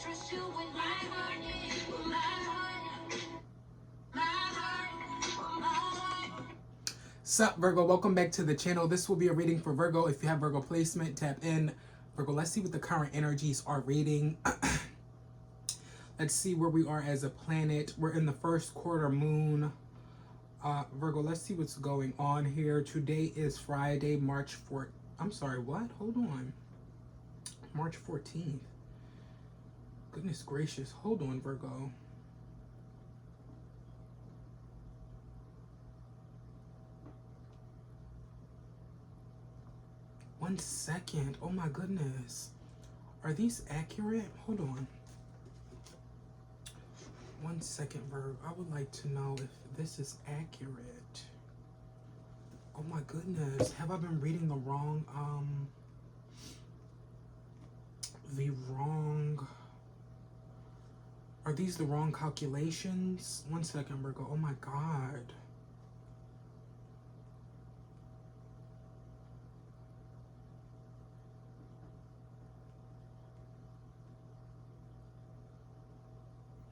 trust you with my heart, with my heart, my heart, my heart. Sup, Virgo? Welcome back to the channel. This will be a reading for Virgo. If you have Virgo placement, tap in. Virgo, let's see what the current energies are reading. Let's see where we are as a planet. We're in the first quarter moon. Virgo, let's see what's going on here. Today is Friday, March 4th. I'm sorry, what? Hold on. March 14th. Goodness gracious. Hold on, Virgo. One second. Oh my goodness. Are these accurate? Hold on. 1 second, Virgo. I would like to know if this is accurate. Oh my goodness. Have I been reading the wrong, are these the wrong calculations? 1 second, Virgo. Oh my God.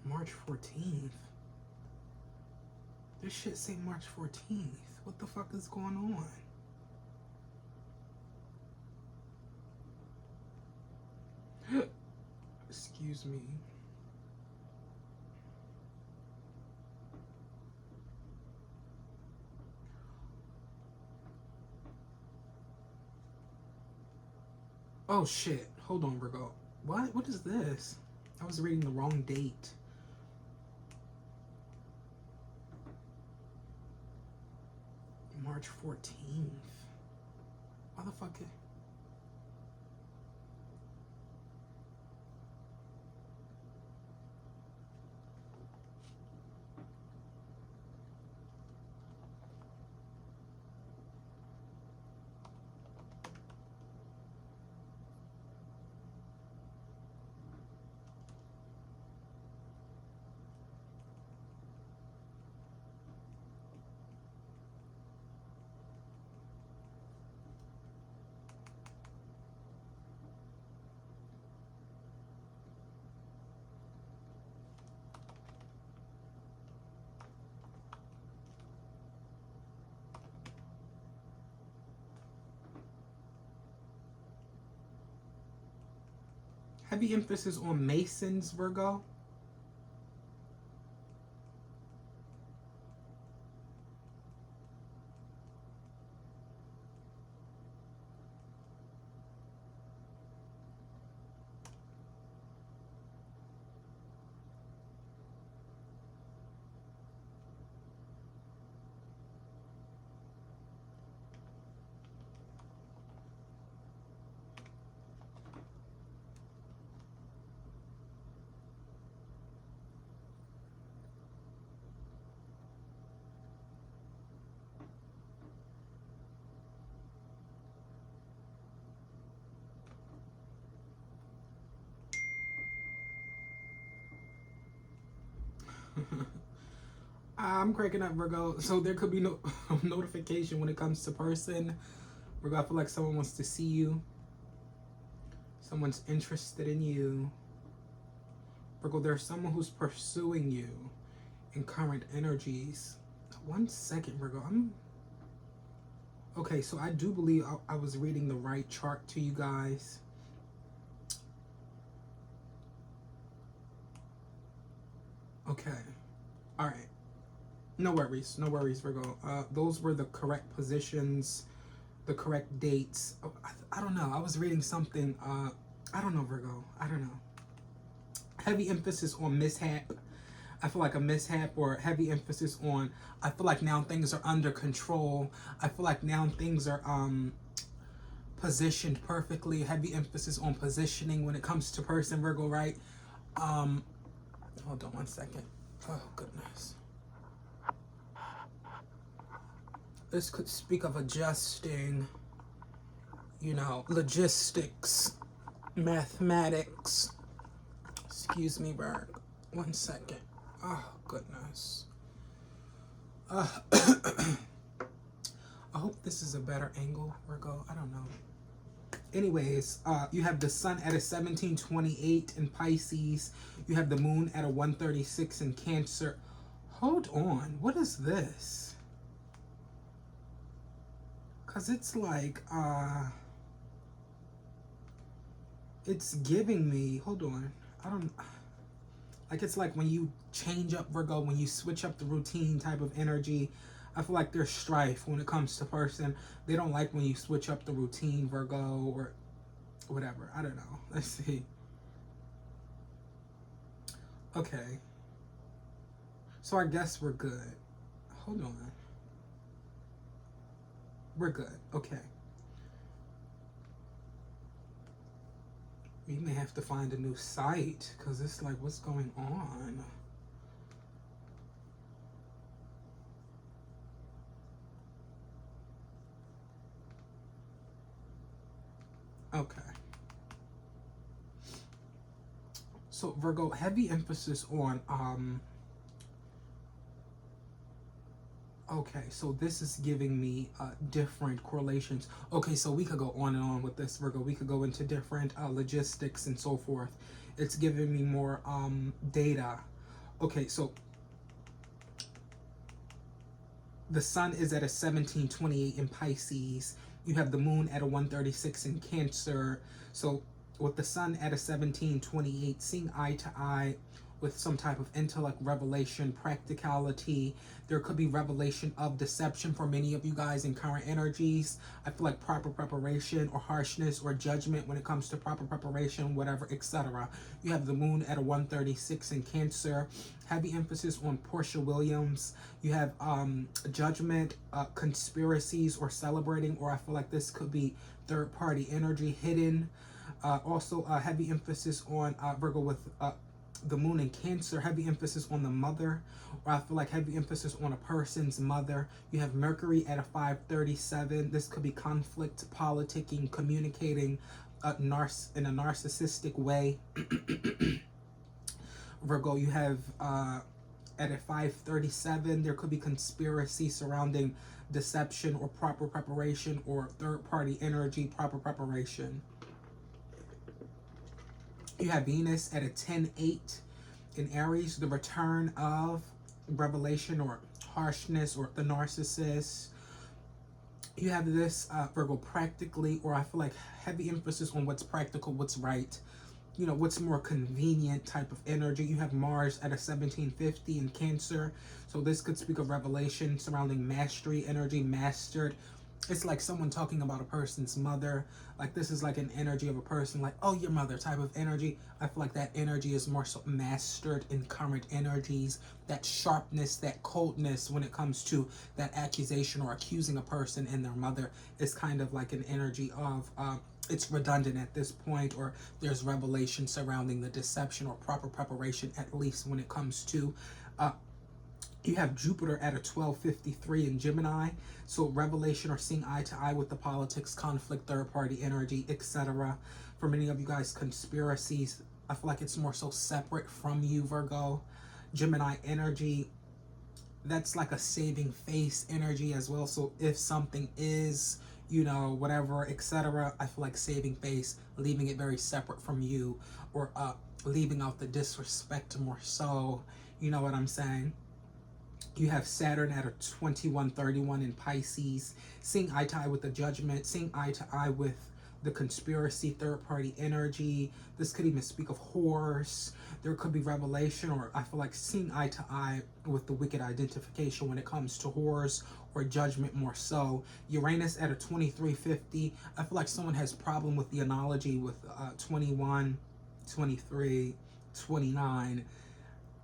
March 14th. This shit say March 14th. What the fuck is going on? Excuse me. Oh shit. Hold on, Virgo. What? What is this? I was reading the wrong date. March 14th. Why the fuck? Heavy emphasis on Masons, Virgo. I'm cracking up, Virgo. So there could be no notification when it comes to person. Virgo, I feel like someone wants to see you. Someone's interested in you. Virgo, there's someone who's pursuing you in current energies. 1 second, Virgo. Okay, so I do believe I was reading the right chart to you guys. Okay. All right. No worries, Virgo. Those were the correct positions, the correct dates. Oh, I don't know. I was reading something. I don't know, Virgo. I don't know. Heavy emphasis on mishap. I feel like a mishap, or heavy emphasis on, I feel like now things are under control. I feel like now things are positioned perfectly. Heavy emphasis on positioning when it comes to person, Virgo, right? Hold on 1 second. Oh, goodness. This could speak of adjusting, you know, logistics, mathematics. Excuse me, Virgo. 1 second. Oh, goodness. I hope this is a better angle, Virgo. I don't know. Anyways, you have the sun at a 1728 in Pisces. You have the moon at a 136 in Cancer. Hold on, what is this? Because it's like, it's giving me, hold on, I don't, like it's like when you change up Virgo, when you switch up the routine type of energy, I feel like there's strife when it comes to person. They don't like when you switch up the routine, Virgo, or whatever. I don't know. Let's see. Okay. So I guess we're good. Hold on. We're good. Okay. We may have to find a new site because it's like, what's going on? Okay. So Virgo, heavy emphasis on okay, so this is giving me different correlations. Okay, so we could go on and on with this, Virgo. We could go into different logistics and so forth. It's giving me more data. Okay, so the sun is at a 1728 in Pisces. You have the moon at a 136 in Cancer. So with the sun at a 1728, seeing eye to eye with some type of intellect, revelation, practicality. There could be revelation of deception for many of you guys in current energies. I feel like proper preparation or harshness or judgment when it comes to proper preparation, whatever, etc. You have the moon at a 136 in Cancer. Heavy emphasis on Portia Williams. You have judgment, conspiracies, or celebrating, or I feel like this could be third party energy hidden. Also, heavy emphasis on Virgo with the moon in Cancer, heavy emphasis on the mother, or I feel like heavy emphasis on a person's mother. You have Mercury at a 537. This could be conflict, politicking, communicating in a narcissistic way. Virgo, you have at a 537, there could be conspiracy surrounding deception or proper preparation or third party energy, proper preparation. You have Venus at a 10-8 in Aries, the return of revelation or harshness or the narcissist. You have this, Virgo, practically, or I feel like heavy emphasis on what's practical, what's right, you know, what's more convenient type of energy. You have Mars at a 1750 in Cancer. So this could speak of revelation surrounding mastery energy, mastered. It's like someone talking about a person's mother. Like this is like an energy of a person, like, oh, your mother type of energy. I feel like that energy is more so mastered in current energies. That sharpness, that coldness when it comes to that accusation or accusing a person and their mother is kind of like an energy of, it's redundant at this point, or there's revelation surrounding the deception or proper preparation, at least when it comes to you have Jupiter at a 1253 in Gemini. So revelation or seeing eye to eye with the politics, conflict, third party energy, etc. For many of you guys, conspiracies. I feel like it's more so separate from you, Virgo. Gemini energy, that's like a saving face energy as well. So if something is, you know, whatever, etc., I feel like saving face, leaving it very separate from you, or leaving out the disrespect more so. You know what I'm saying? You have Saturn at a 2131 in Pisces, seeing eye to eye with the judgment, seeing eye to eye with the conspiracy, third party energy. This could even speak of horrors. There could be revelation, or I feel like seeing eye to eye with the wicked identification when it comes to horrors or judgment more so. Uranus at a 2350. I feel like someone has problem with the analogy with 21, 23, 29.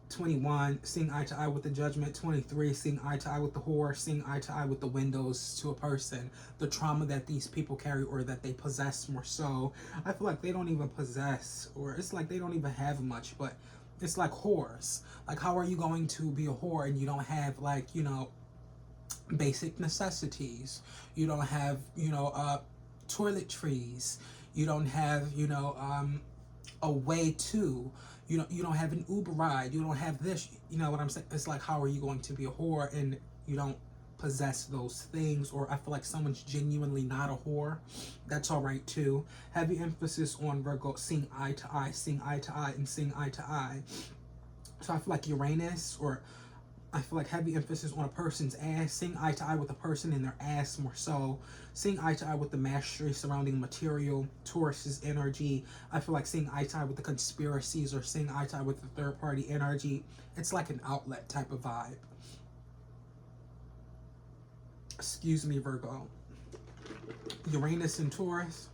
21, seeing eye to eye with the judgment. 23, seeing eye to eye with the horror, seeing eye to eye with the windows to a person, the trauma that these people carry or that they possess more so. I feel like they don't even possess, or it's like they don't even have much, but it's like whores. Like, how are you going to be a whore and you don't have, like, you know, basic necessities? You don't have, you know, toiletries. You don't have, you know, a way to, you know, you don't have an Uber ride, you don't have this, you know what I'm saying? It's like, how are you going to be a whore and you don't possess those things, or I feel like someone's genuinely not a whore. That's all right too. Heavy emphasis on Virgo seeing eye to eye, seeing eye to eye, and seeing eye to eye. So I feel like Uranus, or I feel like heavy emphasis on a person's ass, seeing eye to eye with a person in their ass more so, seeing eye to eye with the mastery surrounding material, Taurus's energy. I feel like seeing eye to eye with the conspiracies, or seeing eye to eye with the third party energy. It's like an outlet type of vibe. Excuse me, Virgo. Uranus and Taurus.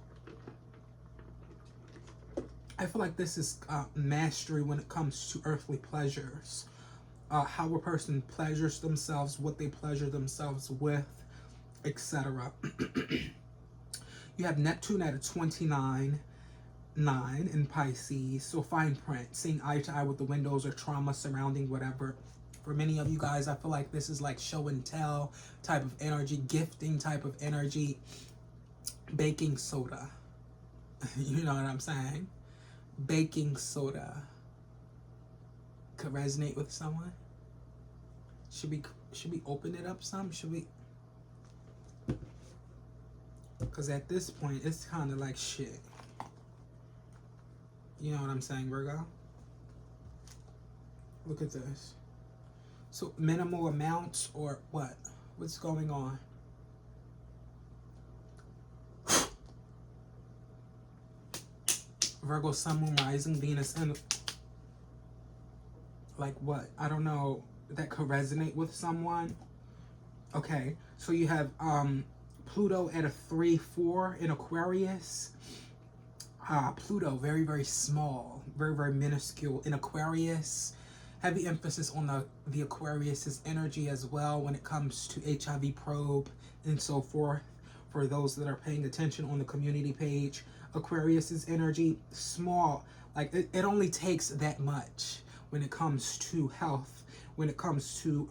I feel like this is mastery when it comes to earthly pleasures. How a person pleasures themselves, what they pleasure themselves with, etc. You have Neptune at a 29.9 in Pisces, so fine print, seeing eye to eye with the windows or trauma surrounding whatever. For many of you guys, I feel like this is like show and tell type of energy, gifting type of energy, baking soda. You know what I'm saying? Baking soda could resonate with someone. Should we open it up some? Should we? Because at this point, it's kind of like shit. You know what I'm saying, Virgo? Look at this. So minimal amounts, or what? What's going on? Virgo, Sun, Moon, Rising, Venus, and like what? I don't know. That could resonate with someone. Okay, so you have Pluto at a 3-4 in Aquarius. Pluto, very, very small, very, very minuscule in Aquarius. Heavy emphasis on the Aquarius's energy as well when it comes to HIV probe and so forth. For those that are paying attention on the community page, Aquarius's energy, small. Like it only takes that much when it comes to health, when it comes to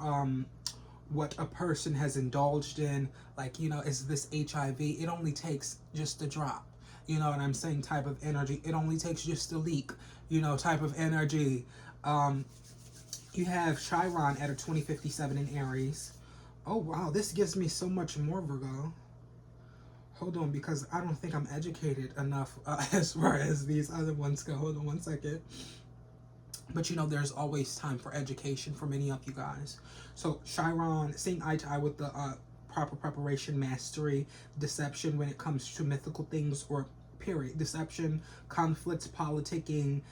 what a person has indulged in. Like, you know, is this HIV? It only takes just a drop. You know what I'm saying? Type of energy. It only takes just a leak, you know, type of energy. You have Chiron at a 2057 in Aries. Oh, wow. This gives me so much more, Virgo. Hold on, because I don't think I'm educated enough as far as these other ones go. Hold on one second. But, you know, there's always time for education for many of you guys. So, Chiron, seeing eye to eye with the proper preparation, mastery, deception when it comes to mythical things, or period. Deception, conflict, politicking,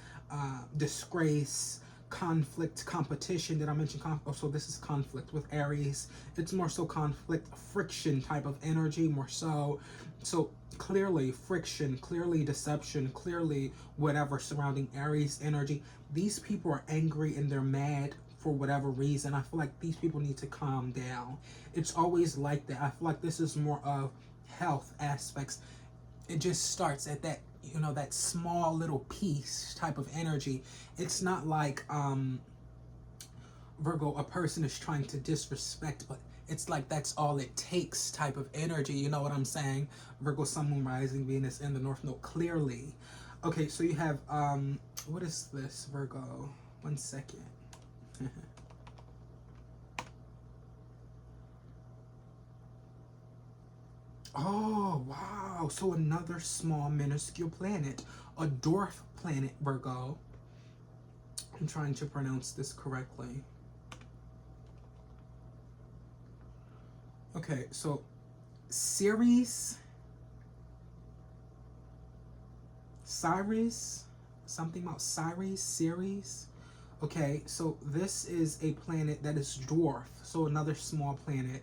disgrace, conflict, competition. Did I mention oh, so this is conflict with Aries. It's more so conflict, friction type of energy, more so. So clearly friction, clearly deception, clearly whatever surrounding Aries energy. These people are angry and they're mad for whatever reason. I feel like these people need to calm down. It's always like that. I feel like this is more of health aspects. It just starts at that, you know, that small little piece type of energy. It's not like Virgo, a person is trying to disrespect, but it's like that's all it takes type of energy. You know what I'm saying? Virgo, Sun, Moon, Rising, Venus in the North Node, clearly. Okay, so you have what is this, Virgo? 1 second. Oh, wow. So another small, minuscule planet. A dwarf planet, Virgo. I'm trying to pronounce this correctly. Okay, so Ceres, something about Ceres. Okay, so this is a planet that is dwarf, so another small planet.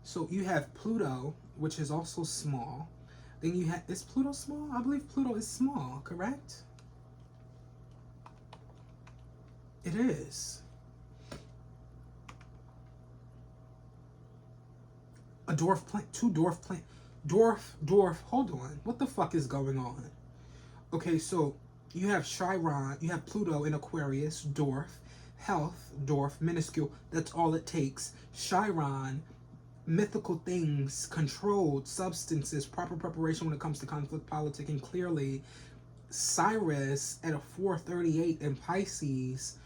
So you have Pluto, which is also small. Then you have, is Pluto small? I believe Pluto is small, correct? It is. A dwarf planet, 2 dwarf planet. Dwarf, hold on. What the fuck is going on? Okay, so you have Chiron, you have Pluto in Aquarius, dwarf. Health, dwarf, minuscule. That's all it takes. Chiron, mythical things, controlled substances, proper preparation when it comes to conflict, politicking, clearly. Cyrus at a 438 in Pisces,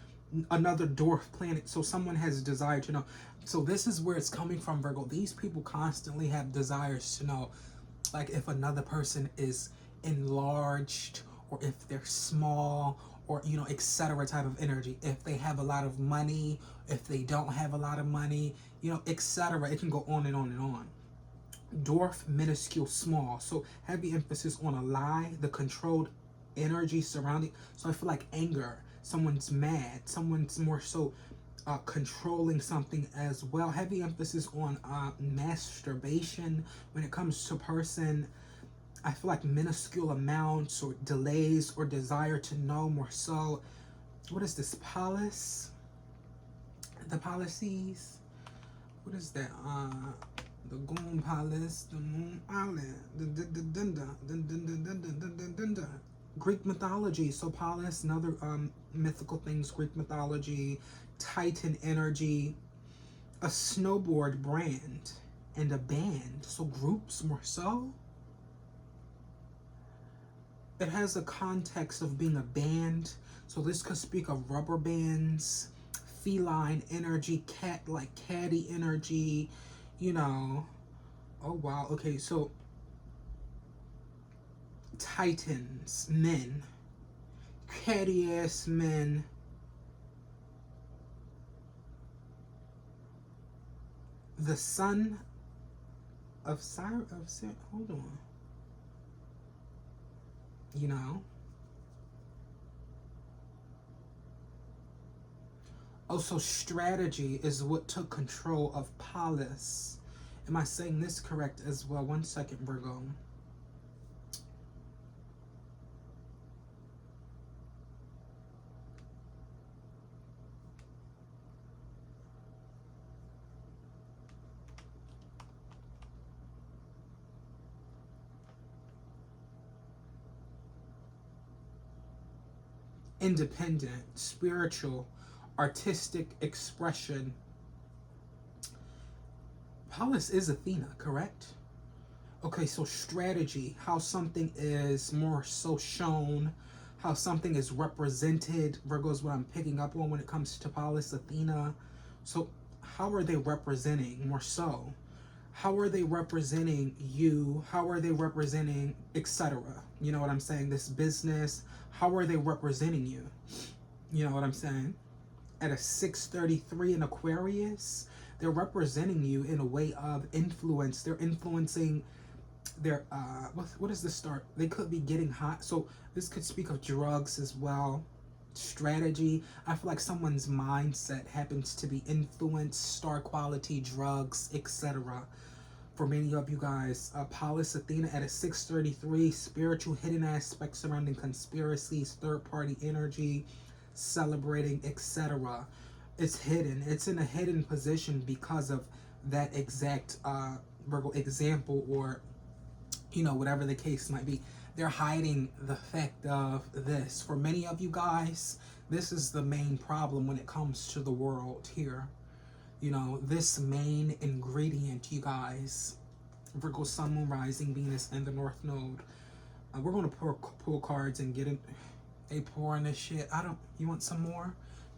another dwarf planet. So someone has a desire to know. So this is where it's coming from, Virgo. These people constantly have desires to know, like if another person is enlarged, or if they're small, or you know, etc. type of energy. If they have a lot of money, if they don't have a lot of money, you know, etc. It can go on and on and on. Dwarf, minuscule, small. So heavy emphasis on a lie, the controlled energy surrounding. So I feel like anger, someone's mad, someone's more so controlling something as well. Heavy emphasis on masturbation when it comes to person. I feel like minuscule amounts or delays or desire to know more so. What is this? Policy? The policies? What is that? The Goon Palace, the Moon Island, the Greek mythology. So Palace and other mythical things, Greek mythology, Titan energy, a snowboard brand, and a band. So groups more so. It has a context of being a band. So this could speak of rubber bands, feline energy, like caddy energy, you know. Oh wow. Okay, so Titans, men, catty ass men. The son of hold on. You know. Also, strategy is what took control of Pallas. Am I saying this correct as well? 1 second, Virgo. Independent, spiritual, artistic expression. Pallas is Athena, correct? Okay, so strategy, how something is more so shown, how something is represented. Virgo is what I'm picking up on when it comes to Pallas, Athena. So how are they representing more so? How are they representing you? How are they representing etc.? You know what I'm saying? This business, how are they representing you? You know what I'm saying? At a 633 in Aquarius, they're representing you in a way of influence. They're influencing their what is the start? They could be getting hot. So this could speak of drugs as well. Strategy. I feel like someone's mindset happens to be influenced, star quality, drugs, etc. For many of you guys, Pallas Athena at a 633, spiritual hidden aspects surrounding conspiracies, third party energy, celebrating, etc. It's hidden. It's in a hidden position because of that exact Virgo example, or you know, whatever the case might be. They're hiding the fact of this. For many of you guys, this is the main problem when it comes to the world here. You know, this main ingredient, you guys. Virgo, Sun, Moon, Rising, Venus, and the North Node. We're going to pull cards and get it. They pouring this shit. You want some more?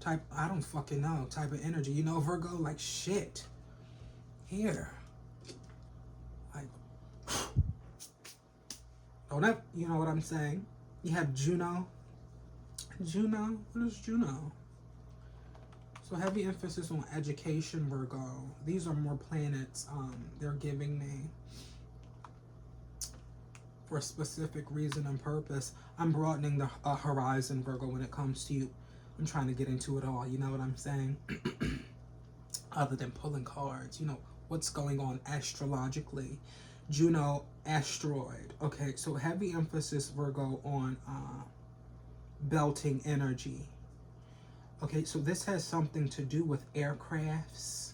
I don't fucking know. Type of energy. You know, Virgo, like shit. Here. Like, oh, that, you know what I'm saying? You have Juno. Juno? What is Juno? So heavy emphasis on education, Virgo. These are more planets they're giving me for a specific reason and purpose. I'm broadening the horizon, Virgo, when it comes to you. I'm trying to get into it all, you know what I'm saying? Other than pulling cards, you know, what's going on astrologically. Juno, asteroid. Okay, so heavy emphasis, Virgo, on belting energy. Okay, so this has something to do with aircrafts.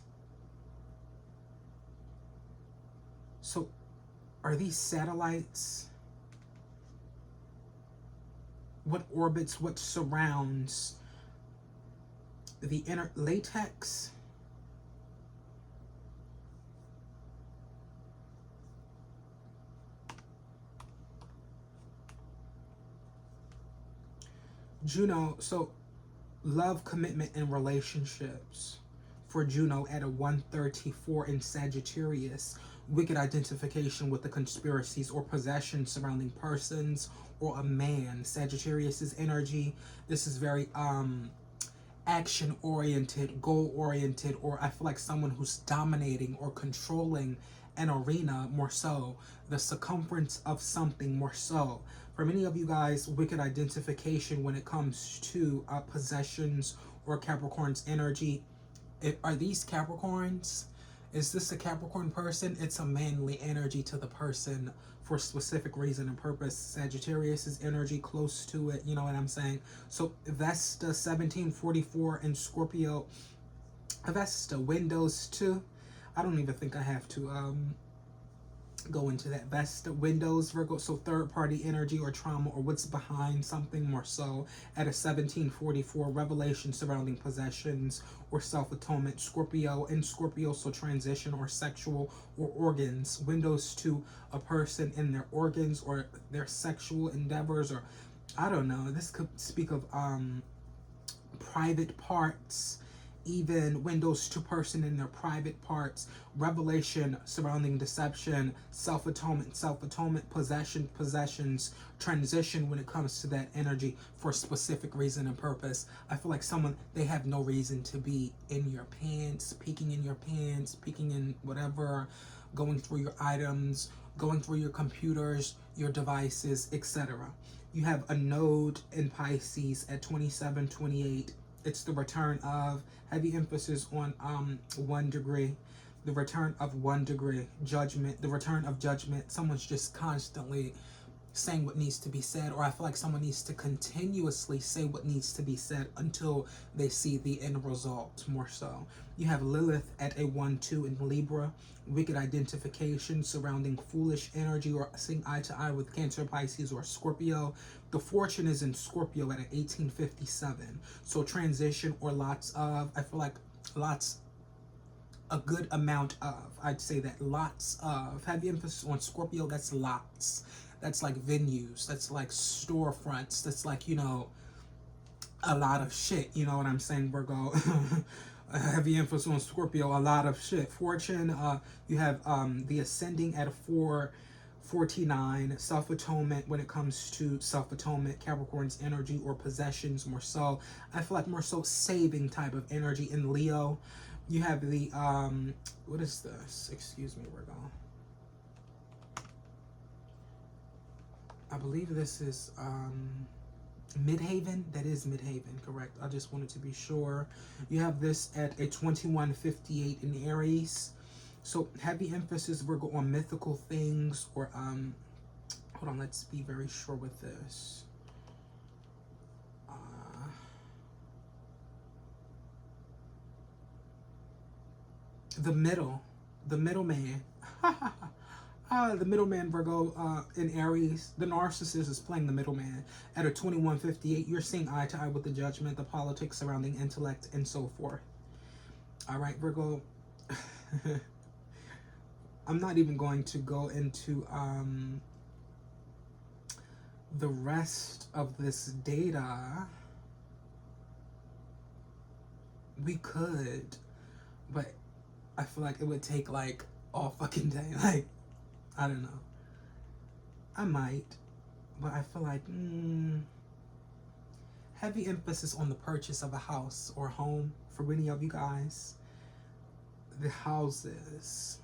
So are these satellites? What orbits, what surrounds the inner latex? Juno, so Love, commitment, and relationships for Juno at a 134 in Sagittarius. Wicked identification with the conspiracies or possessions surrounding persons or a man. Sagittarius's energy. This is very action oriented, goal oriented, or I feel like someone who's dominating or controlling an arena more so, the circumference of something more so. For many of you guys, wicked identification when it comes to possessions or Capricorn's energy. Are these Capricorns? Is this a Capricorn person? It's a manly energy to the person for a specific reason and purpose. Sagittarius's energy close to it, you know what I'm saying? So Vesta 1744 in Scorpio. Vesta Windows 2. I don't even think I have to go into that. Vesta Windows Virgo, so third party energy or trauma or what's behind something more so at a 1744. Revelation surrounding possessions or self-atonement. Scorpio in Scorpio, so transition or sexual or organs. Windows to a person in their organs or their sexual endeavors, or I don't know, this could speak of private parts, even windows to person in their private parts. Revelation surrounding deception, self-atonement, possessions, transition when it comes to that energy for a specific reason and purpose. I feel like someone, they have no reason to be in your pants, peeking in your pants, peeking in whatever, going through your items, going through your computers, your devices, etc. You have a node in Pisces at 2728. It's the return of, heavy emphasis on 1 degree, the return of 1 degree, judgment, the return of judgment. Someone's just constantly saying what needs to be said, or I feel like someone needs to continuously say what needs to be said until they see the end result more so. You have Lilith at a 1-2 in Libra. Wicked identification surrounding foolish energy or seeing eye to eye with Cancer, Pisces, or Scorpio. The fortune is in Scorpio at an 1857. So transition or lots of, I feel like lots, a good amount of, I'd say that lots of, heavy emphasis on Scorpio, that's lots. That's like venues, that's like storefronts, that's like, you know, a lot of shit, you know what I'm saying, Virgo? A heavy emphasis on Scorpio, a lot of shit. Fortune, you have the ascending at a 449, self-atonement when it comes to self-atonement, Capricorn's energy or possessions more so. I feel like more so saving type of energy in Leo. You have the, what is this? Excuse me, Virgo. I believe this is Midhaven. That is Midhaven, correct. I just wanted to be sure. You have this at a 2158 in Aries. So heavy emphasis, Virgo, on mythical things or hold on, let's be very sure with this. The middleman. The middleman, Virgo, in Aries, the narcissist is playing the middleman. At a 2158, you're seeing eye to eye with the judgment, the politics surrounding intellect, and so forth. All right, Virgo. I'm not even going to go into the rest of this data. We could, but I feel like it would take like all fucking day. Like, I don't know. I might, but I feel like heavy emphasis on the purchase of a house or home for many of you guys. The houses.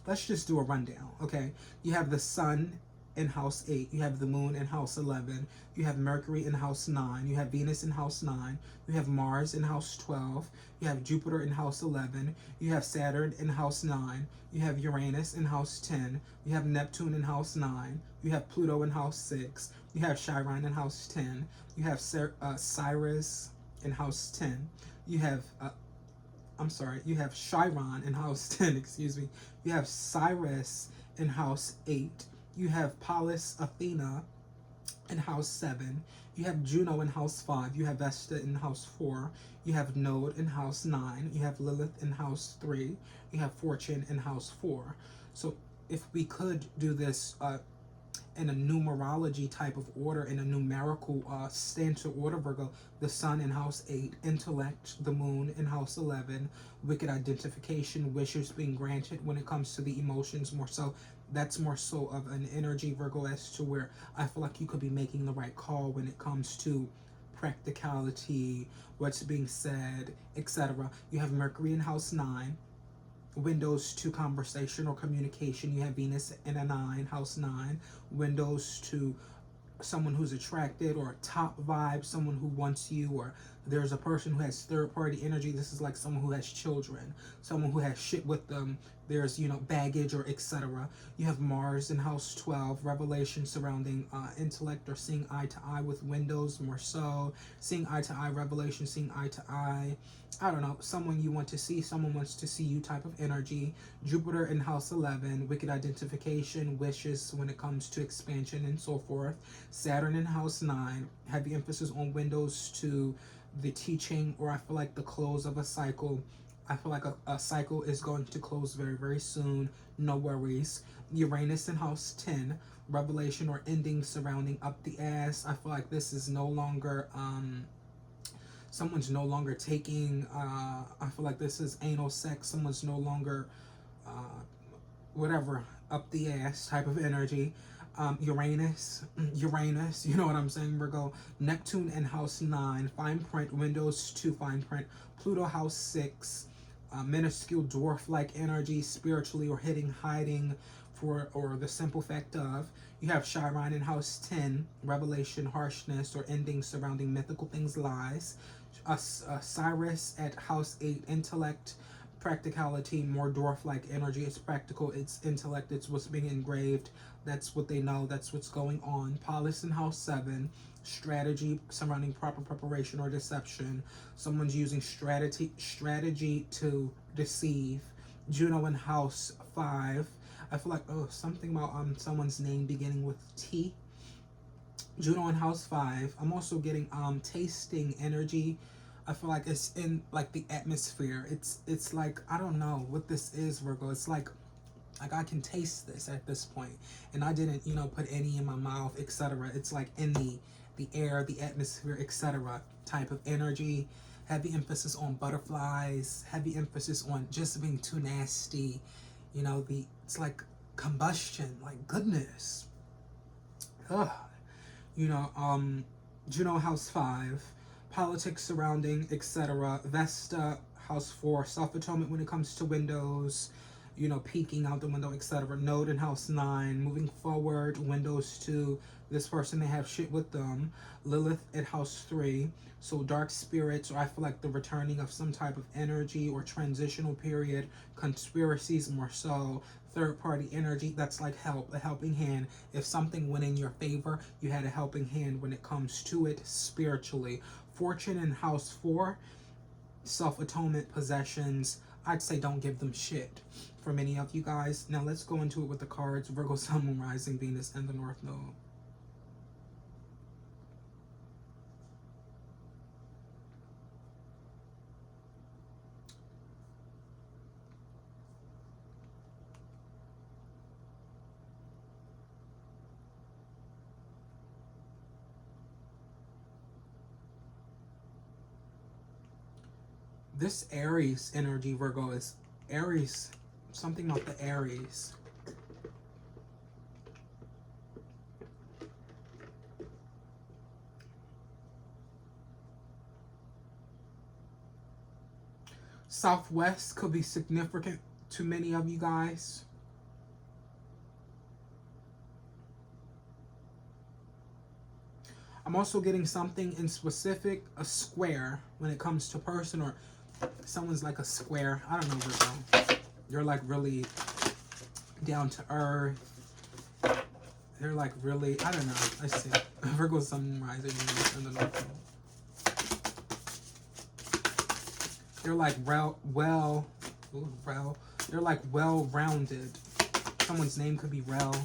Let's just do a rundown, okay? You have the sun in house 8. You have the moon in house 11. You have Mercury in house 9. You have Venus in house 9. You have Mars in house 12. You have Jupiter in house 11. You have Saturn in house 9. You have Uranus in house 10. You have Neptune in house 9. You have Pluto in house 6. You have Chiron in house 10. You have Sirius in house 10. You have you have Chiron in house 10, excuse me. You have Sirius in house 8. You have Pallas Athena in house 7. You have Juno in house 5. You have Vesta in house 4. You have Node in house 9. You have Lilith in house 3. You have Fortune in house 4. So if we could do this in a numerology type of order, in a numerical stance or order, Virgo, the sun in house 8, intellect, the moon in house 11, wicked identification, wishes being granted when it comes to the emotions more so. That's more so of an energy, Virgo, as to where I feel like you could be making the right call when it comes to practicality, what's being said, etc. You have Mercury in house 9, windows to conversation or communication. You have Venus in a 9, house 9, windows to someone who's attracted or top vibe, someone who wants you, or there's a person who has third party energy. This is like someone who has children, someone who has shit with them. There's, you know, baggage or etc. You have Mars in house 12, revelation surrounding intellect or seeing eye to eye with windows, more so seeing eye to eye, revelation, seeing eye to eye. I don't know, someone you want to see, someone wants to see you type of energy. Jupiter in house 11, wicked identification, wishes when it comes to expansion and so forth. Saturn in house 9, heavy emphasis on windows to the teaching, or I feel like the close of a cycle. I feel like a cycle is going to close very, very soon. No worries. Uranus in house 10, revelation or ending surrounding up the ass. I feel like this is no longer, someone's no longer taking, I feel like this is anal sex. Someone's no longer, whatever, up the ass type of energy. Uranus, you know what I'm saying, Virgo. Neptune in house 9, fine print, windows to fine print. Pluto house 6, minuscule dwarf-like energy, spiritually or hiding for, or the simple fact of. You have Chiron in house 10, revelation, harshness, or ending surrounding mythical things, lies. Cyrus at house 8, intellect, practicality, more dwarf-like energy. It's practical, it's intellect, it's what's being engraved, that's what they know, that's what's going on. Pallas in house 7, strategy surrounding proper preparation or deception. Someone's using strategy to deceive. Juno in house 5. I feel like, oh, something about someone's name beginning with T. Juno in house 5. I'm also getting tasting energy. I feel like it's in like the atmosphere. It's like, I don't know what this is, Virgo. It's like I can taste this at this point, and I didn't, you know, put any in my mouth, etc. It's like in the air, the atmosphere, etc. type of energy. Heavy emphasis on butterflies. Heavy emphasis on just being too nasty. You know, it's like combustion, like goodness. Ugh. You know, Juno house 5, politics surrounding, etc. Vesta house 4, self-atonement when it comes to windows, you know, peeking out the window, etc. Node in house 9, moving forward, windows to this person, they have shit with them. Lilith at house 3, so dark spirits, or I feel like the returning of some type of energy or transitional period, conspiracies more so. Third party energy, that's like help, a helping hand. If something went in your favor, you had a helping hand when it comes to it spiritually. Fortune in house 4, self-atonement, possessions. I'd say don't give them shit for many of you guys. Now let's go into it with the cards. Virgo, Sun, Moon, Rising, Venus, and the North Node. This Aries energy, Virgo, is Aries, something about the Aries. Southwest could be significant to many of you guys. I'm also getting something in specific, a square, when it comes to person, or someone's like a square. I don't know, Virgo. You're like really down to earth. They're like really, I don't know. Let's see. Virgo, Sun, Rising, and the North Node. They're like they're like well-rounded. Someone's name could be Rel.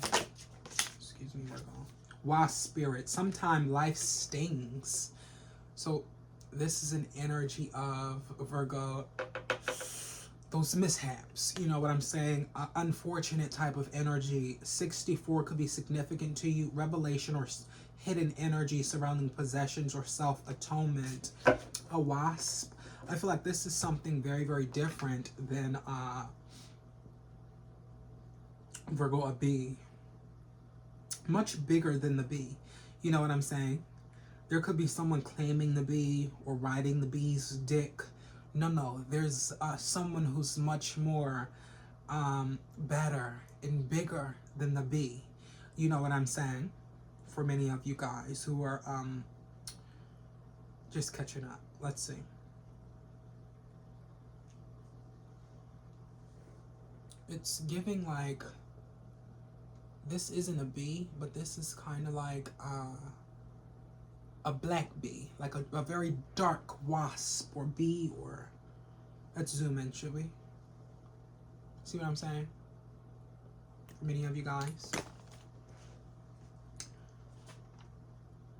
Excuse me, Virgo. Wasp spirit. Sometimes life stings. So this is an energy of Virgo. those mishaps, you know what I'm saying? Unfortunate type of energy. 64 could be significant to you. Revelation or hidden energy surrounding possessions or self-atonement. A wasp. I feel like this is something very, very different than Virgo, a bee. Much bigger than the bee. You know what I'm saying? There could be someone claiming the bee or riding the bee's dick. No, there's someone who's much more better and bigger than the bee. You know what I'm saying? For many of you guys who are just catching up. Let's see. It's giving like, this isn't a bee, but this is kind of like a black bee, like a very dark wasp or bee, or let's zoom in, should we? See what I'm saying? For many of you guys.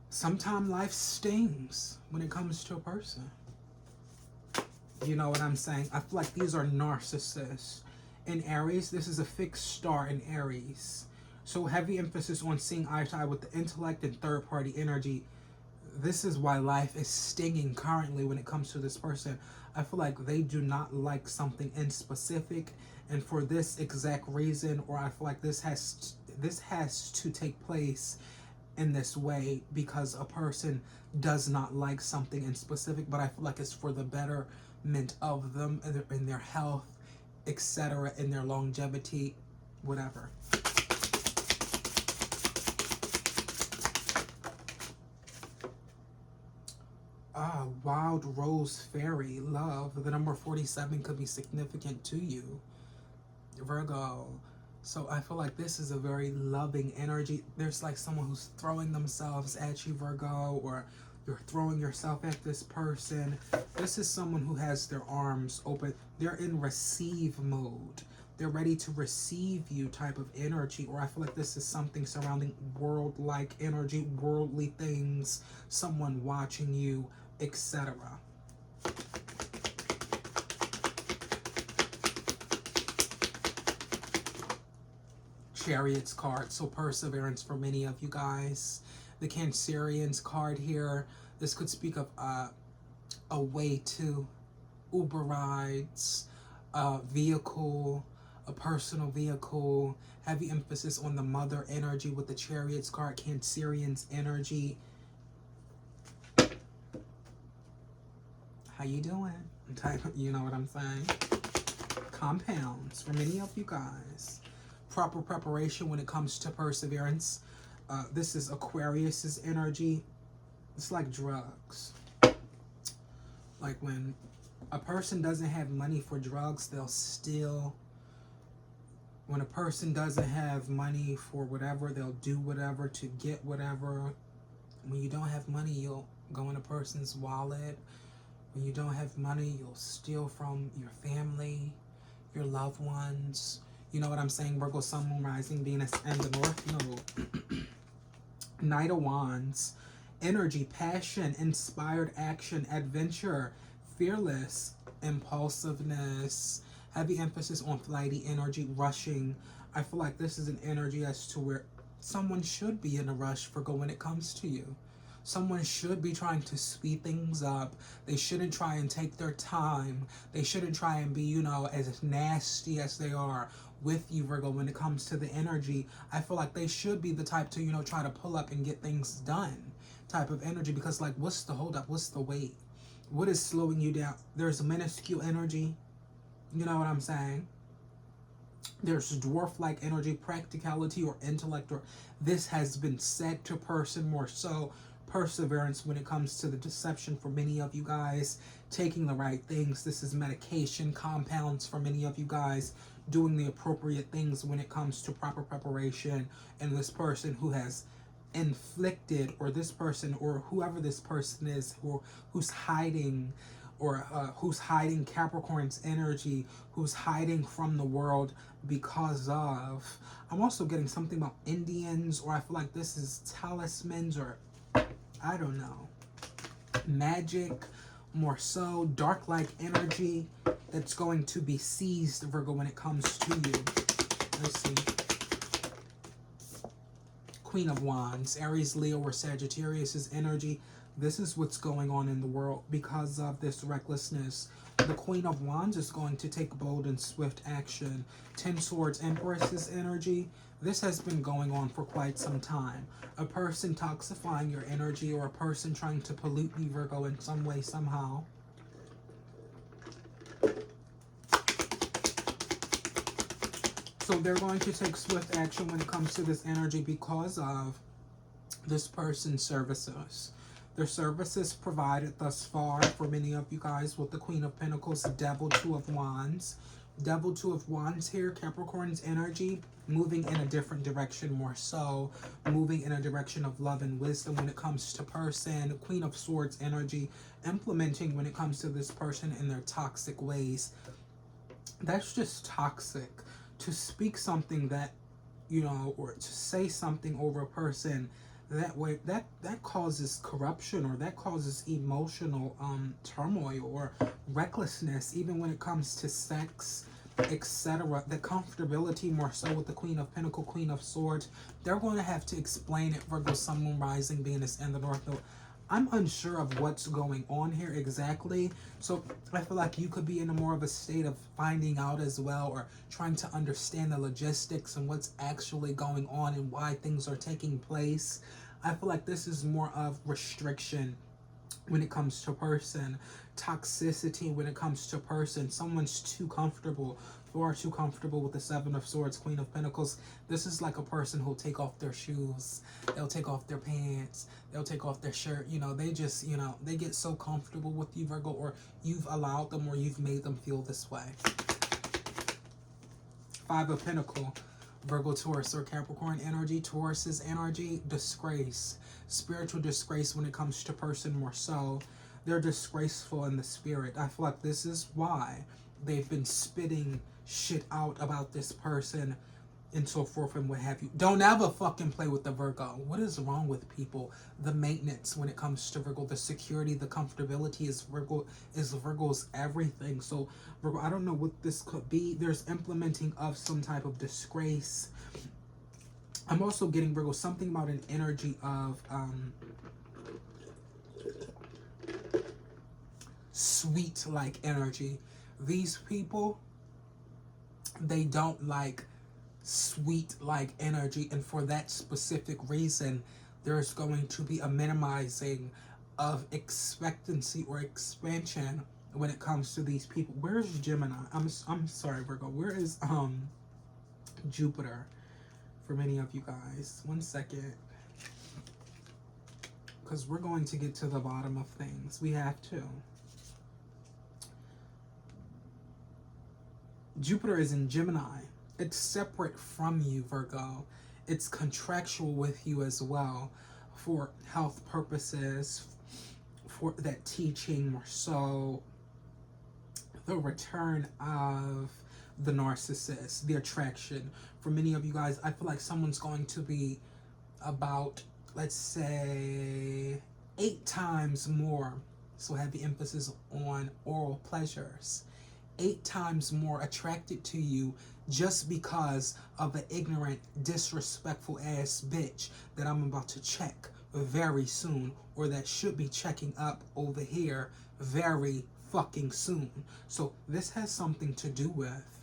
Sometimes life stings when it comes to a person. You know what I'm saying? I feel like these are narcissists. In Aries, this is a fixed star in Aries. So heavy emphasis on seeing eye to eye with the intellect and third-party energy. This is why life is stinging currently when it comes to this person. I feel like they do not like something in specific, and for this exact reason, or I feel like this has to take place in this way because a person does not like something in specific, but I feel like it's for the betterment of them in their health, etc., in their longevity, whatever. Wild Rose Fairy, love. The number 47 could be significant to you, Virgo. So I feel like this is a very loving energy. There's like someone who's throwing themselves at you, Virgo, or you're throwing yourself at this person. This is someone who has their arms open. They're in receive mode. They're ready to receive you type of energy, or I feel like this is something surrounding world-like energy, worldly things, someone watching you, etc. Chariots card, so perseverance for many of you guys. The Cancerians card here, this could speak of a way to Uber rides, a vehicle, a personal vehicle. Heavy emphasis on the mother energy with the Chariots card, Cancerians energy. How you doing? You know what I'm saying? Compounds for many of you guys. Proper preparation when it comes to perseverance. This is Aquarius's energy. It's like drugs. Like when a person doesn't have money for drugs, they'll steal. When a person doesn't have money for whatever, they'll do whatever to get whatever. When you don't have money, you'll go in a person's wallet. When you don't have money, you'll steal from your family, your loved ones. You know what I'm saying? Virgo, Sun, Moon, Rising, Venus, and the North Node. Knight of Wands. Energy, passion, inspired action, adventure, fearless, impulsiveness. Heavy emphasis on flighty energy, rushing. I feel like this is an energy as to where someone should be in a rush for when it comes to you. Someone should be trying to speed things up. They shouldn't try and take their time. They shouldn't try and be, you know, as nasty as they are with you, Virgo, when it comes to the energy. I feel like they should be the type to, you know, try to pull up and get things done type of energy, because like, what's the holdup? What's the weight? What is slowing you down? There's a minuscule energy. You know what I'm saying? There's dwarf-like energy, practicality or intellect, or this has been said to person more so. Perseverance when it comes to the deception for many of you guys, taking the right things. This is medication, compounds for many of you guys, doing the appropriate things when it comes to proper preparation. And this person who has inflicted, or this person, or whoever this person is, who's hiding, or who's hiding Capricorn's energy, who's hiding from the world because of, I'm also getting something about Indians, or I feel like this is talismans, or I don't know, magic, more so, dark-like energy. that's going to be seized, Virgo, when it comes to you. Let's see. Queen of Wands, Aries, Leo, or Sagittarius' energy. This is what's going on in the world because of this recklessness. The Queen of Wands is going to take bold and swift action. 10 Swords, Empress's energy. This has been going on for quite some time. A person toxifying your energy, or a person trying to pollute you, Virgo, in some way, somehow. So they're going to take swift action when it comes to this energy because of this person's services. Their services provided thus far for many of you guys with the Queen of Pentacles, Devil, Two of Wands. Devil, Two of Wands here, Capricorn's energy, moving in a different direction, more so moving in a direction of love and wisdom when it comes to person. Queen of Swords energy, implementing when it comes to this person in their toxic ways. That's just toxic. To speak something that, you know, or to say something over a person that way, that causes corruption, or that causes emotional turmoil or recklessness, even when it comes to sex, etc. The comfortability, more so with the Queen of Pentacles, Queen of Swords. They're going to have to explain it, Virgo, Sun, Moon, Rising, Venus, and the North Node. I'm unsure of what's going on here exactly. So I feel like you could be in a more of a state of finding out as well, or trying to understand the logistics and what's actually going on and why things are taking place. I feel like this is more of restriction when it comes to person, toxicity when it comes to person. Someone's too comfortable, far too comfortable with the Seven of Swords, Queen of Pentacles. This is like a person who'll take off their shoes, they'll take off their pants, they'll take off their shirt. You know, they just, you know, they get so comfortable with you, Virgo, or you've allowed them, or you've made them feel this way. Five of Pentacles, Virgo, Taurus, or Capricorn energy. Taurus's energy, disgrace, spiritual disgrace when it comes to person, more so. They're disgraceful in the spirit. I feel like this is why they've been spitting shit out about this person and so forth and what have you. Don't ever fucking play with the Virgo. What is wrong with people? The maintenance when it comes to Virgo, the security, the comfortability is Virgo's everything. So Virgo, I don't know what this could be. There's implementing of some type of disgrace. I'm also getting, Virgo, something about an energy of sweet like energy. These people, they don't like sweet like energy, and for that specific reason there's going to be a minimizing of expectancy or expansion when it comes to these people. Where's Gemini? I'm sorry, Virgo. Where is Jupiter for many of you guys? 1 second, because we're going to get to the bottom of things. We have to. Jupiter is in Gemini. It's separate from you, Virgo. It's contractual with you as well for health purposes, for that teaching, more so the return of the narcissist, the attraction. For many of you guys, I feel like someone's going to be about, let's say, 8 times more, so heavy emphasis on oral pleasures, 8 times more attracted to you just because of an ignorant, disrespectful ass bitch that I'm about to check very soon, or that should be checking up over here very fucking soon. So this has something to do with,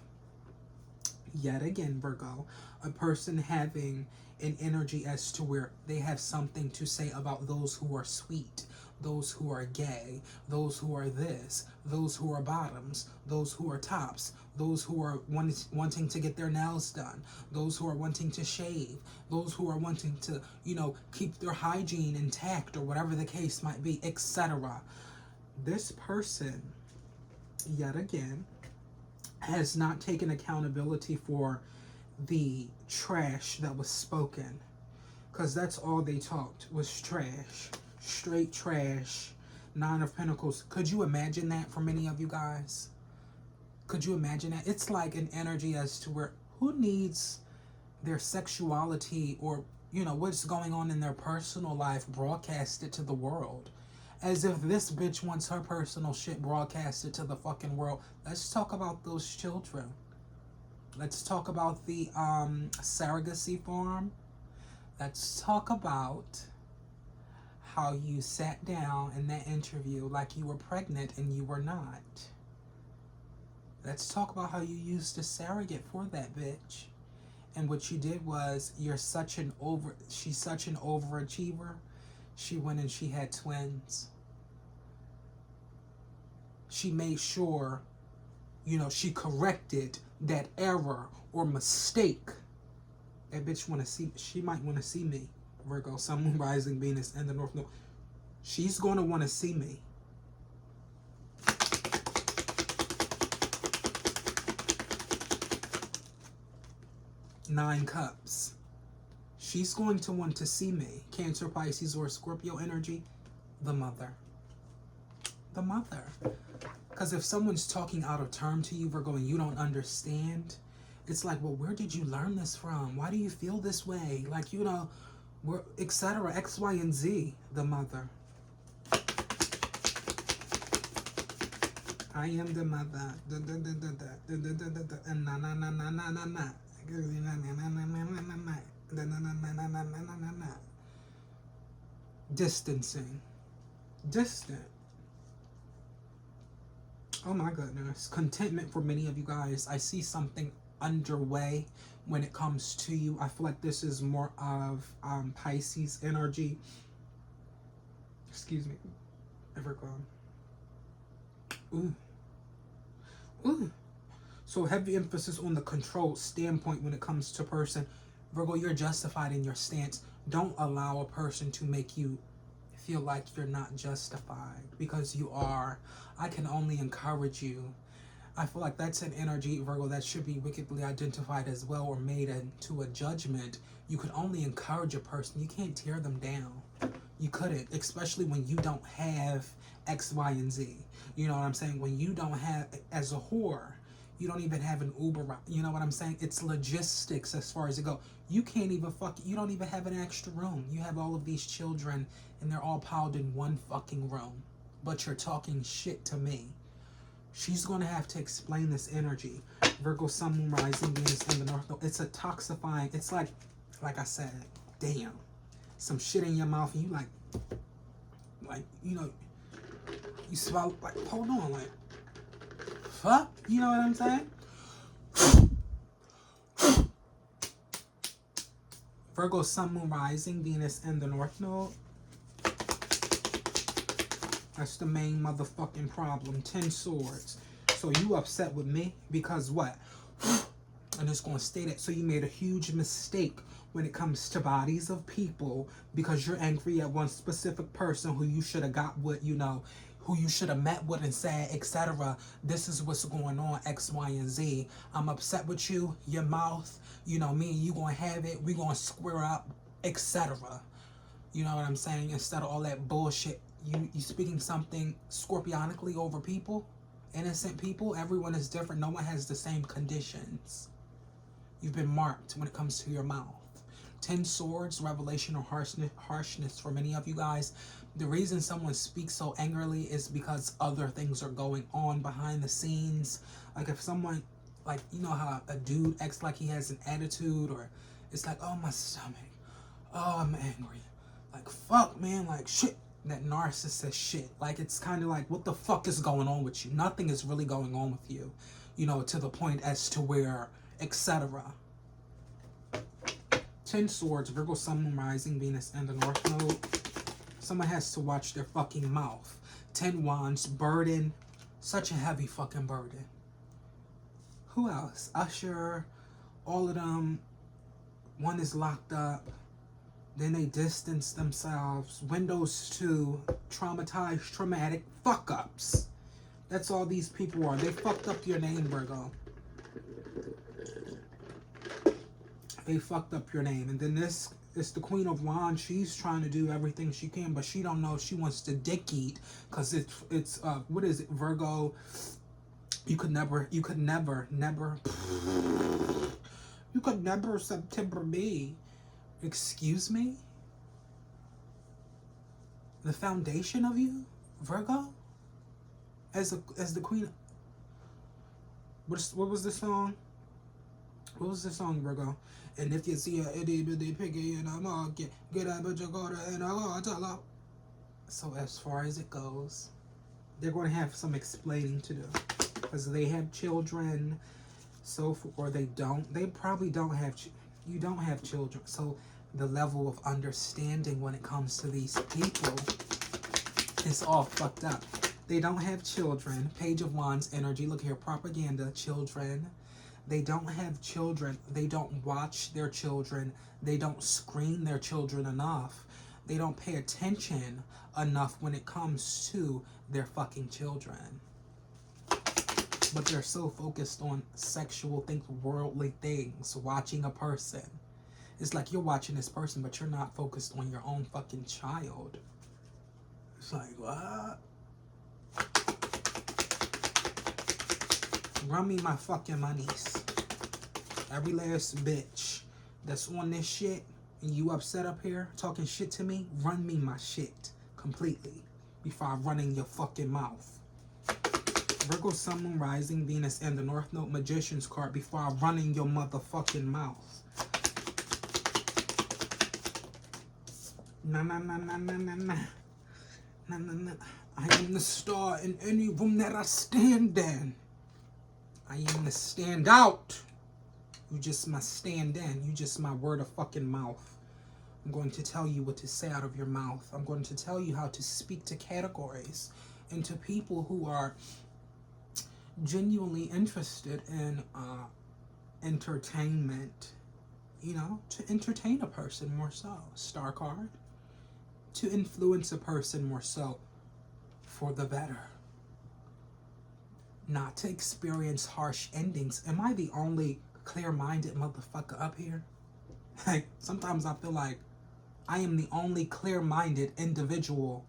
yet again, Virgo, a person having an energy as to where they have something to say about those who are sweet, those who are gay, those who are this, those who are bottoms, those who are tops, those who are wanting to get their nails done, those who are wanting to shave, those who are wanting to, you know, keep their hygiene intact, or whatever the case might be, etc. This person, yet again, has not taken accountability for the trash that was spoken, because that's all they talked was trash, straight trash. 9 of Pentacles. Could you imagine that for many of you guys? Could you imagine that? It's like an energy as to where, who needs their sexuality, or, you know, what's going on in their personal life broadcasted to the world? As if this bitch wants her personal shit broadcasted to the fucking world. Let's talk about those children. Let's talk about the surrogacy farm. Let's talk about how you sat down in that interview like you were pregnant and you were not. Let's talk about how you used a surrogate for that bitch. And what you did was, she's such an overachiever. She went and she had twins. She made sure, she corrected that error or mistake. That bitch she might want to see me. Virgo, Sun, Moon, Rising, Venus, and the North Node. She's going to want to see me. Nine Cups. She's going to want to see me. Cancer, Pisces, or Scorpio energy. The mother. The mother. Because if someone's talking out of term to you, Virgo, and you don't understand, it's like, well, where did you learn this from? Why do you feel this way? Like, etc. X, Y, and Z. The mother. I am the mother. And na. Distancing. Distant. Oh my goodness. Contentment for many of you guys. I see something underway when it comes to you. I feel like this is more of Pisces energy. Excuse me. Virgo. Ooh. Ooh. So heavy emphasis on the control standpoint when it comes to person. Virgo, you're justified in your stance. Don't allow a person to make you feel like you're not justified, because you are. I can only encourage you. I feel like that's an energy, Virgo, that should be wickedly identified as well, or made into a judgment. You could only encourage a person. You can't tear them down. You couldn't, especially when you don't have X, Y, and Z. You know what I'm saying? When you don't have, as a whore, you don't even have an Uber route. You know what I'm saying? It's logistics as far as it goes. You can't even you don't even have an extra room. You have all of these children and they're all piled in one fucking room. But you're talking shit to me. She's going to have to explain this energy. Virgo, Sun, Moon, Rising, Venus, and the North Node. It's a toxifying. It's like I said, damn. Some shit in your mouth and you swallow, hold on, fuck, you know what I'm saying? Virgo, Sun, Moon, Rising, Venus, and the North Node. That's the main motherfucking problem. 10 Swords. So you upset with me because what? And it's going to stay that. So you made a huge mistake when it comes to bodies of people because you're angry at one specific person who you should have got with, who you should have met with and said, etc. This is what's going on, X, Y, and Z. I'm upset with you, your mouth, me and you going to have it. We going to square up, etc. You know what I'm saying? Instead of all that bullshit, you speaking something scorpionically over people, innocent people. Everyone is different. No one has the same conditions. You've been marked when it comes to your mouth. 10 Swords, revelation or harshness for many of you guys. The reason someone speaks so angrily is because other things are going on behind the scenes. Like if someone, how a dude acts like he has an attitude, or it's like, oh, my stomach. Oh, I'm angry. Like, fuck, man. Like, shit. That narcissist shit. Like, it's kind of like, what the fuck is going on with you? Nothing is really going on with you. To the point as to where, etc. 10 Swords, Virgo, Sun, Moon, Rising, Venus, and the North Node. Someone has to watch their fucking mouth. 10 Wands, burden. Such a heavy fucking burden. Who else? Usher. All of them. One is locked up. Then they distance themselves. Windows 2. Traumatized, traumatic fuck-ups. That's all these people are. They fucked up your name, Virgo. They fucked up your name. And then this is the Queen of Wands. She's trying to do everything she can, but she don't know if she wants to dick eat. Because it's what is it, Virgo? You could never September me. Excuse me? The foundation of you, Virgo, as the queen. What was the song? What was the song, Virgo? And if you see a itty bitty piggy in a market, get up at your daughter and I'll tell her. So as far as it goes, they're going to have some explaining to do, because they have children, or they don't. They probably don't have. You don't have children, so the level of understanding when it comes to these people is all fucked up. They don't have children. Page of Wands energy. Look here, propaganda. Children. They don't have children. They don't watch their children. They don't screen their children enough. They don't pay attention enough when it comes to their fucking children. But they're so focused on sexual things, worldly things, watching a person. It's like you're watching this person, but you're not focused on your own fucking child. It's like, what? Run me my fucking monies. Every last bitch that's on this shit and you upset up here talking shit to me, run me my shit completely before I run in your fucking mouth. Virgo, Sun, Moon, Rising, Venus, and the North Node Magician's card before I run in your motherfucking mouth. Nah, nah, nah, nah, nah, nah, nah. Nah, nah, nah. I am the star in any room that I stand in. I am the stand out. You just my stand in. You just my word of fucking mouth. I'm going to tell you what to say out of your mouth. I'm going to tell you how to speak to categories and to people who are genuinely interested in entertainment. You know, to entertain a person more so. Star card. To influence a person more so for the better. Not to experience harsh endings. Am I the only clear-minded motherfucker up here? Like, sometimes I feel like I am the only clear-minded individual.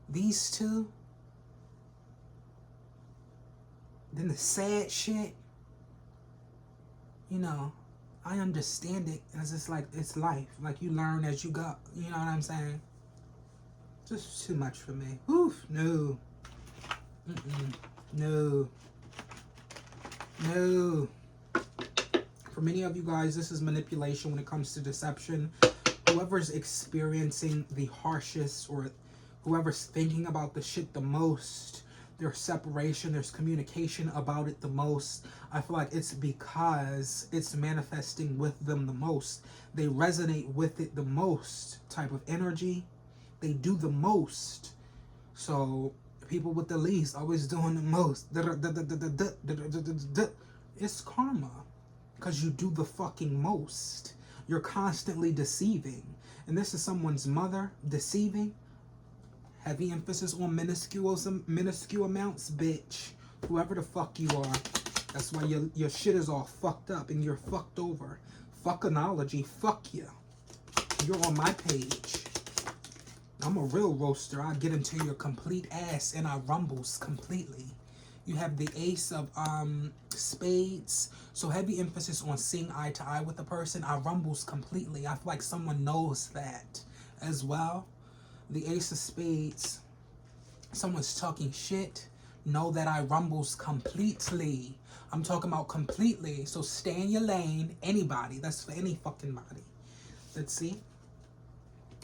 These two. Then the sad shit. You know, I understand it as it's like, it's life. Like, you learn as you go. You know what I'm saying? Just too much for me. Oof, no. No. No. For many of you guys, this is manipulation when it comes to deception. Whoever's experiencing the harshest, or whoever's thinking about the shit the most, their separation, there's communication about it the most, I feel like it's because it's manifesting with them the most. They resonate with it the most type of energy. They do the most. So people with the least always doing the most. It's karma. Because you do the fucking most. You're constantly deceiving. And this is someone's mother deceiving. Heavy emphasis on minuscule amounts, bitch. Whoever the fuck you are. That's why your shit is all fucked up and you're fucked over. Fuckonology, fuck you. You're on my page. I'm a real roaster. I get into your complete ass and I rumbles completely. You have the ace of spades. So heavy emphasis on seeing eye to eye with a person. I rumbles completely. I feel like someone knows that as well. The ace of spades. Someone's talking shit. Know that I rumbles completely. I'm talking about completely. So stay in your lane. Anybody. That's for any fucking body. Let's see.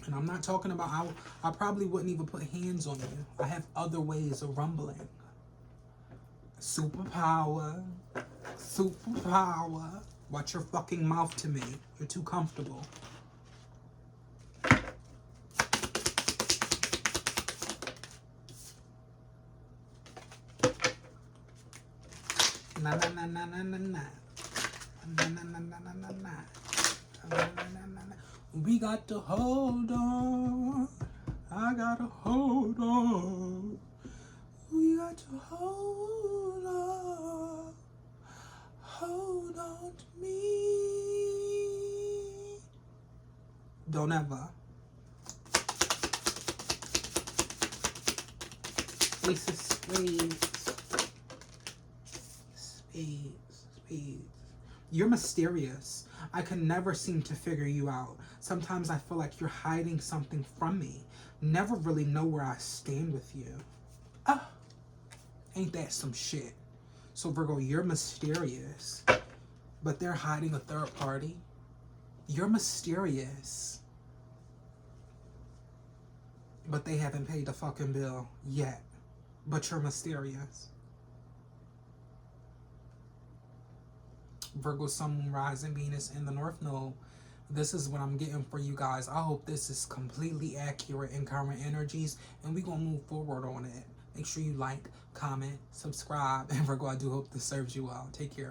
And I'm not talking about, I probably wouldn't even put hands on you. I have other ways of rumbling. Superpower. Superpower. Watch your fucking mouth to me. You're too comfortable. Na na na na na na na. Na na na na na na na. We got to hold on. I gotta hold on. We got to hold on. Hold on to me. Don't ever. Ace of spades. Spades. You're mysterious. I can never seem to figure you out. Sometimes I feel like you're hiding something from me. never really know where I stand with you. Ah, ain't that some shit? So Virgo, you're mysterious, but they're hiding a third party. You're mysterious, but they haven't paid the fucking bill yet. But you're mysterious. Virgo, Sun, Moon, Rising, Venus in the North Node. This is what I'm getting for you guys. I hope this is completely accurate in current energies, and we're going to move forward on it. Make sure you like, comment, subscribe, and Virgo, I do hope this serves you well. Take care.